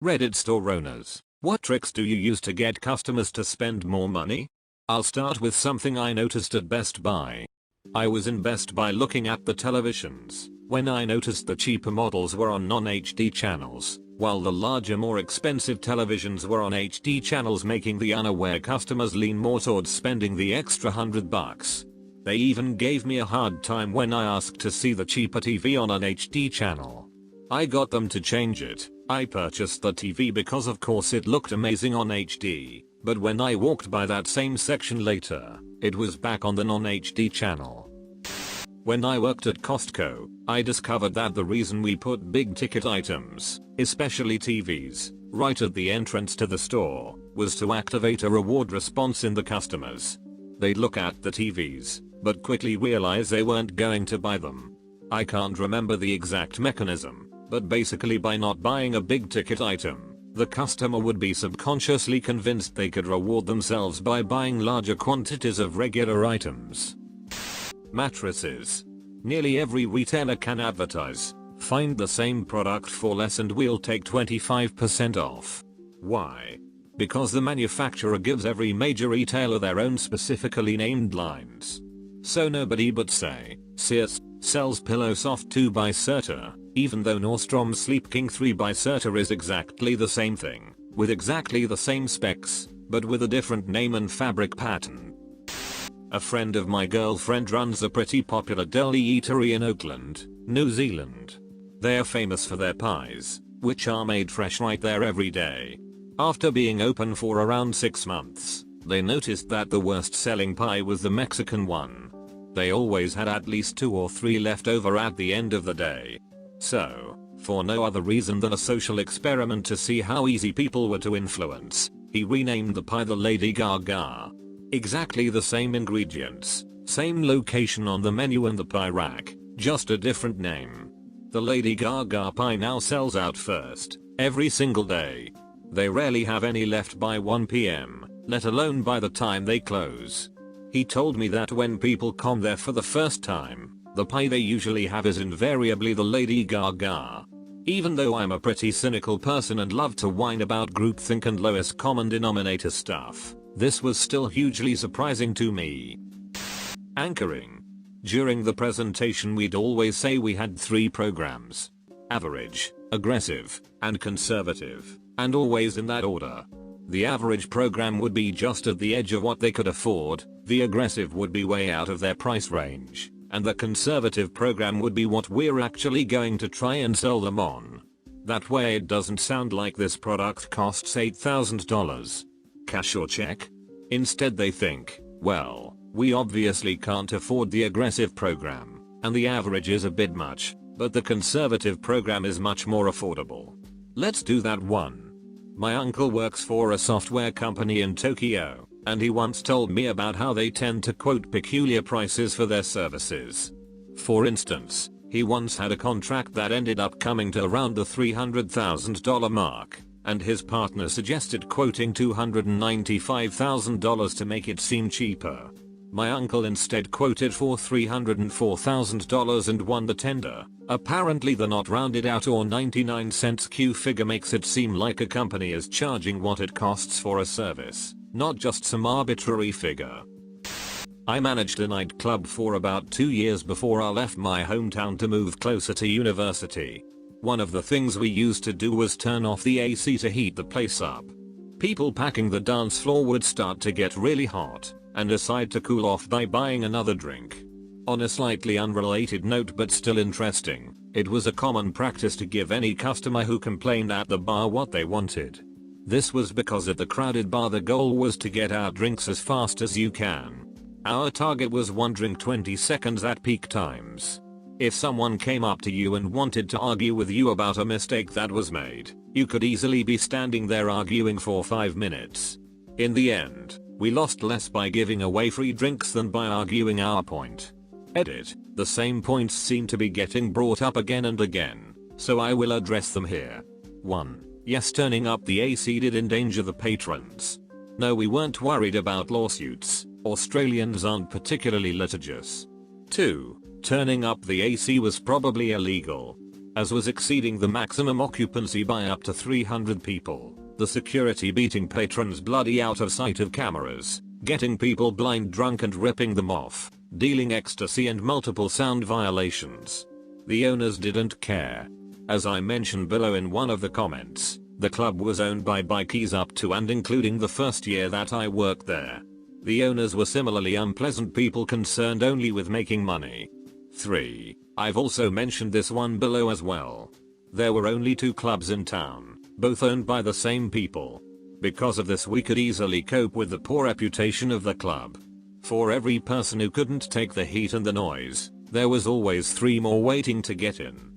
Reddit store owners, what tricks do you use to get customers to spend more money? I'll start with something I noticed at Best Buy. I was in Best Buy looking at the televisions when I noticed the cheaper models were on non-HD channels, while the larger, more expensive televisions were on HD channels, making the unaware customers lean more towards spending the extra $100. They even gave me a hard time when I asked to see the cheaper TV on an HD channel. I got them to change it. I purchased the TV because of course it looked amazing on HD, but when I walked by that same section later, it was back on the non-HD channel. When I worked at Costco, I discovered that the reason we put big ticket items, especially TVs, right at the entrance to the store, was to activate a reward response in the customers. They'd look at the TVs, but quickly realize they weren't going to buy them. I can't remember the exact mechanism, but basically by not buying a big ticket item, the customer would be subconsciously convinced they could reward themselves by buying larger quantities of regular items. Mattresses. Nearly every retailer can advertise, find the same product for less and we'll take 25% off. Why? Because the manufacturer gives every major retailer their own specifically named lines. So nobody but say, Sears, sells Pillow Soft 2x Serta, even though Nordstrom's Sleep King 3x Serta is exactly the same thing, with exactly the same specs, but with a different name and fabric pattern. A friend of my girlfriend runs a pretty popular deli eatery in Auckland, New Zealand. They're famous for their pies, which are made fresh right there every day. After being open for around 6 months, they noticed that the worst selling pie was the Mexican one. They always had at least 2 or 3 left over at the end of the day. So, for no other reason than a social experiment to see how easy people were to influence, he renamed the pie the Lady Gaga. Exactly the same ingredients, same location on the menu and the pie rack, just a different name. The Lady Gaga pie now sells out first, every single day. They rarely have any left by 1 PM, let alone by the time they close. He told me that when people come there for the first time, the pie they usually have is invariably the Lady Gaga. Even though I'm a pretty cynical person and love to whine about groupthink and lowest common denominator stuff, this was still hugely surprising to me. Anchoring. During the presentation we'd always say we had 3 programs. Average, aggressive, and conservative, and always in that order. The average program would be just at the edge of what they could afford, the aggressive would be way out of their price range, and the conservative program would be what we're actually going to try and sell them on. That way it doesn't sound like this product costs $8,000. Cash or check? Instead they think, well, we obviously can't afford the aggressive program, and the average is a bit much, but the conservative program is much more affordable. Let's do that one. My uncle works for a software company in Tokyo, and he once told me about how they tend to quote peculiar prices for their services. For instance, he once had a contract that ended up coming to around the $300,000 mark, and his partner suggested quoting $295,000 to make it seem cheaper. My uncle instead quoted for $304,000 and won the tender. Apparently the not rounded out or 99 cents Q figure makes it seem like a company is charging what it costs for a service, not just some arbitrary figure. I managed a nightclub for about 2 years before I left my hometown to move closer to university. One of the things we used to do was turn off the AC to heat the place up. People packing the dance floor would start to get really hot and decide to cool off by buying another drink. On a slightly unrelated note but still interesting, it was a common practice to give any customer who complained at the bar what they wanted. This was because at the crowded bar the goal was to get out drinks as fast as you can. Our target was 1 drink 20 seconds at peak times. If someone came up to you and wanted to argue with you about a mistake that was made, you could easily be standing there arguing for 5 minutes. In the end, we lost less by giving away free drinks than by arguing our point. Edit. The same points seem to be getting brought up again and again, so I will address them here. 1. Yes, turning up the AC did endanger the patrons. No, we weren't worried about lawsuits. Australians aren't particularly litigious. 2. Turning up the AC was probably illegal. as was exceeding the maximum occupancy by up to 300 people, the security beating patrons bloody out of sight of cameras, getting people blind drunk and ripping them off, dealing ecstasy and multiple sound violations. The owners didn't care. As I mentioned below in one of the comments, the club was owned by bikies up to and including the first year that I worked there. The owners were similarly unpleasant people concerned only with making money. 3. I've also mentioned this one below as well. There were only 2 clubs in town, both owned by the same people. Because of this we could easily cope with the poor reputation of the club. For every person who couldn't take the heat and the noise, there was always 3 more waiting to get in.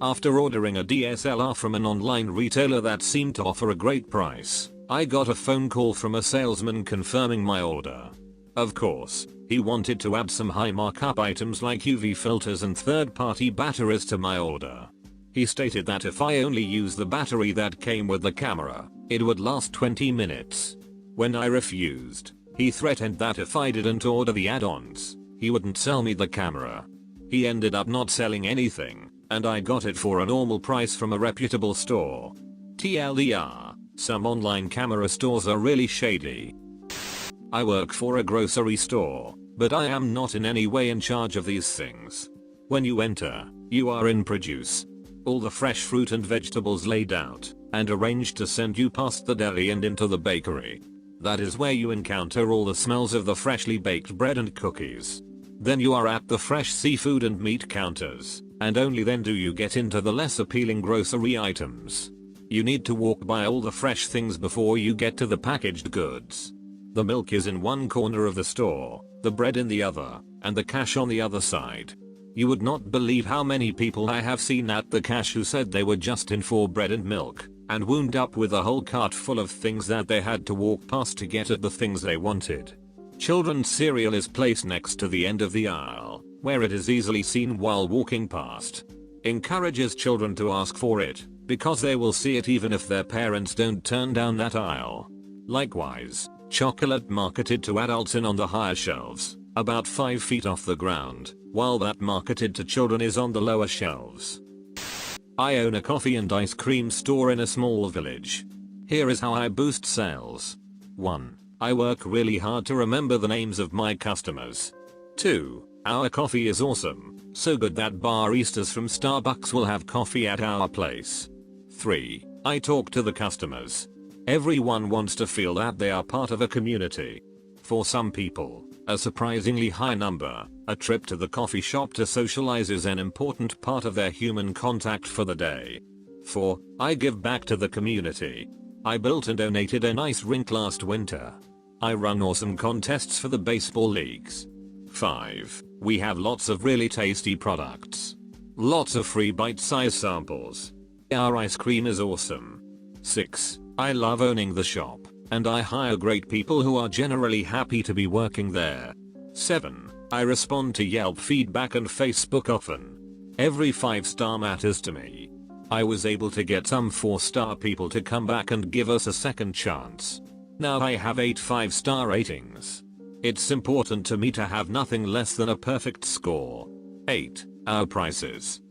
After ordering a DSLR from an online retailer that seemed to offer a great price, I got a phone call from a salesman confirming my order. Of course, he wanted to add some high markup items like UV filters and third-party batteries to my order. He stated that if I only used the battery that came with the camera, it would last 20 minutes. When I refused, he threatened that if I didn't order the add-ons, he wouldn't sell me the camera. He ended up not selling anything, and I got it for a normal price from a reputable store. TLDR, some online camera stores are really shady. I work for a grocery store, but I am not in any way in charge of these things. When you enter, you are in produce. All the fresh fruit and vegetables laid out and arranged to send you past the deli and into the bakery. That is where you encounter all the smells of the freshly baked bread and cookies. Then you are at the fresh seafood and meat counters, and only then do you get into the less appealing grocery items. You need to walk by all the fresh things before you get to the packaged goods. The milk is in one corner of the store, the bread in the other, and the cash on the other side. You would not believe how many people I have seen at the cash who said they were just in for bread and milk, and wound up with a whole cart full of things that they had to walk past to get at the things they wanted. Children's cereal is placed next to the end of the aisle, where it is easily seen while walking past. Encourages children to ask for it, because they will see it even if their parents don't turn down that aisle. Likewise, chocolate marketed to adults in on the higher shelves, about 5 feet off the ground, while that marketed to children is on the lower shelves. I own a coffee and ice cream store in a small village. Here is how I boost sales. 1. I work really hard to remember the names of my customers. 2. Our coffee is awesome, so good that baristas from Starbucks will have coffee at our place. 3. I talk to the customers. Everyone wants to feel that they are part of a community. For some people, a surprisingly high number, a trip to the coffee shop to socialize is an important part of their human contact for the day. 4. I give back to the community. I built and donated an ice rink last winter. I run awesome contests for the baseball leagues. 5. We have lots of really tasty products. Lots of free bite-sized samples. Our ice cream is awesome. 6. I love owning the shop, and I hire great people who are generally happy to be working there. 7. I respond to Yelp feedback and Facebook often. Every 5-star matters to me. I was able to get some 4-star people to come back and give us a second chance. Now I have 8 5-star ratings. It's important to me to have nothing less than a perfect score. 8. Our prices.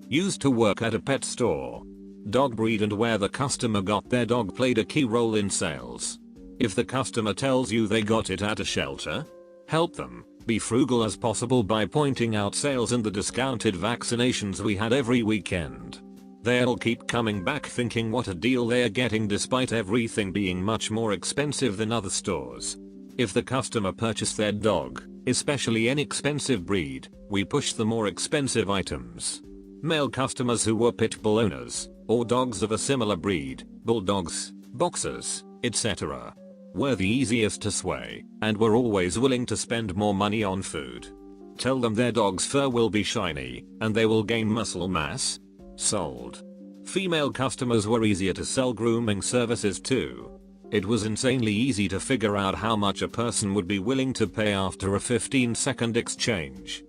Used to work at a pet store. Dog breed and where the customer got their dog played a key role in sales. If the customer tells you they got it at a shelter, help them. Be frugal as possible by pointing out sales and the discounted vaccinations we had every weekend. They'll keep coming back thinking what a deal they're getting despite everything being much more expensive than other stores. If the customer purchased their dog, especially any expensive breed, we push the more expensive items. Male customers who were pit bull owners, or dogs of a similar breed, bulldogs, boxers, etc., were the easiest to sway, and were always willing to spend more money on food. Tell them their dog's fur will be shiny, and they will gain muscle mass. Sold. Female customers were easier to sell grooming services to. It was insanely easy to figure out how much a person would be willing to pay after a 15-second exchange.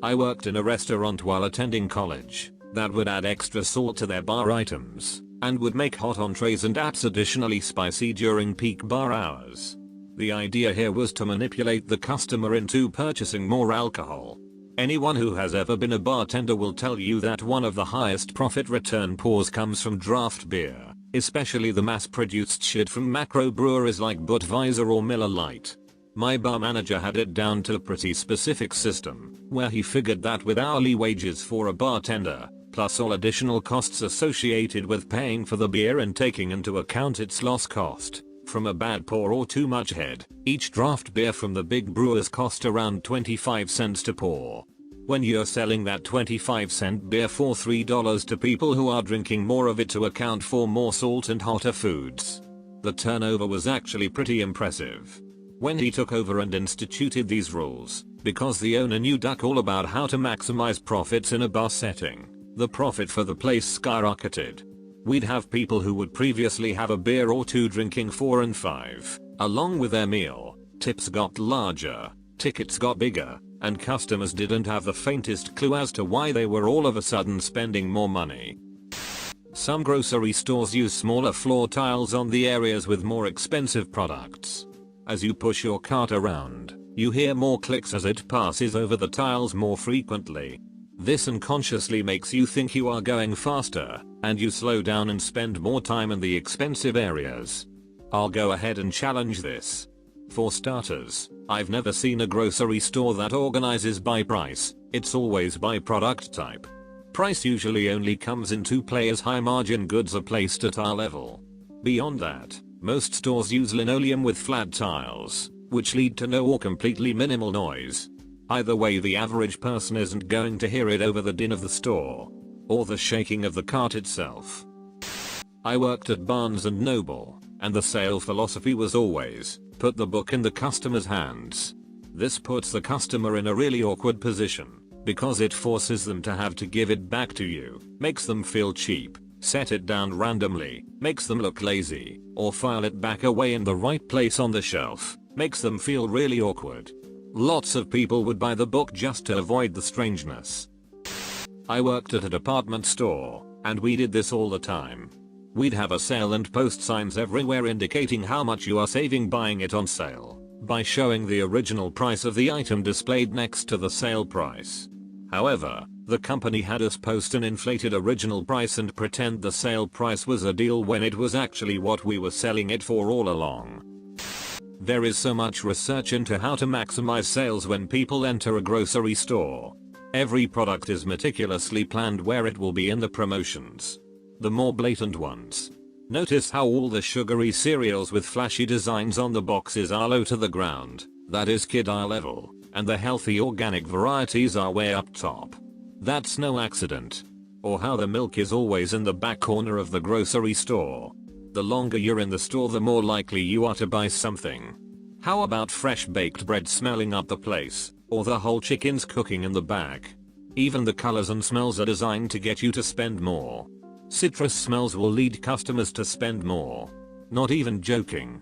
I worked in a restaurant while attending college that would add extra salt to their bar items and would make hot entrees and apps additionally spicy during peak bar hours. The idea here was to manipulate the customer into purchasing more alcohol. Anyone who has ever been a bartender will tell you that one of the highest profit return pours comes from draft beer, especially the mass-produced shit from macro breweries like Budweiser or Miller Lite. My bar manager had it down to a pretty specific system, where he figured that with hourly wages for a bartender, plus all additional costs associated with paying for the beer and taking into account its loss cost, from a bad pour or too much head, each draft beer from the big brewers cost around 25 cents to pour. When you're selling that 25-cent beer for $3 to people who are drinking more of it to account for more salt and hotter foods, the turnover was actually pretty impressive. When he took over and instituted these rules, because the owner knew duck all about how to maximize profits in a bar setting, the profit for the place skyrocketed. We'd have people who would previously have a beer or two drinking 4 and 5, along with their meal. Tips got larger, tickets got bigger, and customers didn't have the faintest clue as to why they were all of a sudden spending more money. Some grocery stores use smaller floor tiles on the areas with more expensive products. As you push your cart around, you hear more clicks as it passes over the tiles more frequently. This unconsciously makes you think you are going faster, and you slow down and spend more time in the expensive areas. I'll go ahead and challenge this. For starters, I've never seen a grocery store that organizes by price, it's always by product type. Price usually only comes into play as high margin goods are placed at our level. Beyond that, most stores use linoleum with flat tiles, which lead to no or completely minimal noise. Either way, the average person isn't going to hear it over the din of the store, or the shaking of the cart itself. I worked at Barnes & Noble, and the sale philosophy was always, put the book in the customer's hands. This puts the customer in a really awkward position, because it forces them to have to give it back to you, makes them feel cheap, set it down randomly, makes them look lazy, or file it back away in the right place on the shelf, makes them feel really awkward. Lots of people would buy the book just to avoid the strangeness. I worked at a department store, and we did this all the time. We'd have a sale and post signs everywhere indicating how much you are saving buying it on sale, by showing the original price of the item displayed next to the sale price. However, the company had us post an inflated original price and pretend the sale price was a deal when it was actually what we were selling it for all along. There is so much research into how to maximize sales when people enter a grocery store. Every product is meticulously planned where it will be in the promotions. The more blatant ones. Notice how all the sugary cereals with flashy designs on the boxes are low to the ground, that is kid eye level, and the healthy organic varieties are way up top. That's no accident. Or how the milk is always in the back corner of the grocery store. The longer you're in the store, the more likely you are to buy something. How about fresh baked bread smelling up the place, or the whole chickens cooking in the back? Even the colors and smells are designed to get you to spend more. Citrus smells will lead customers to spend more. Not even joking,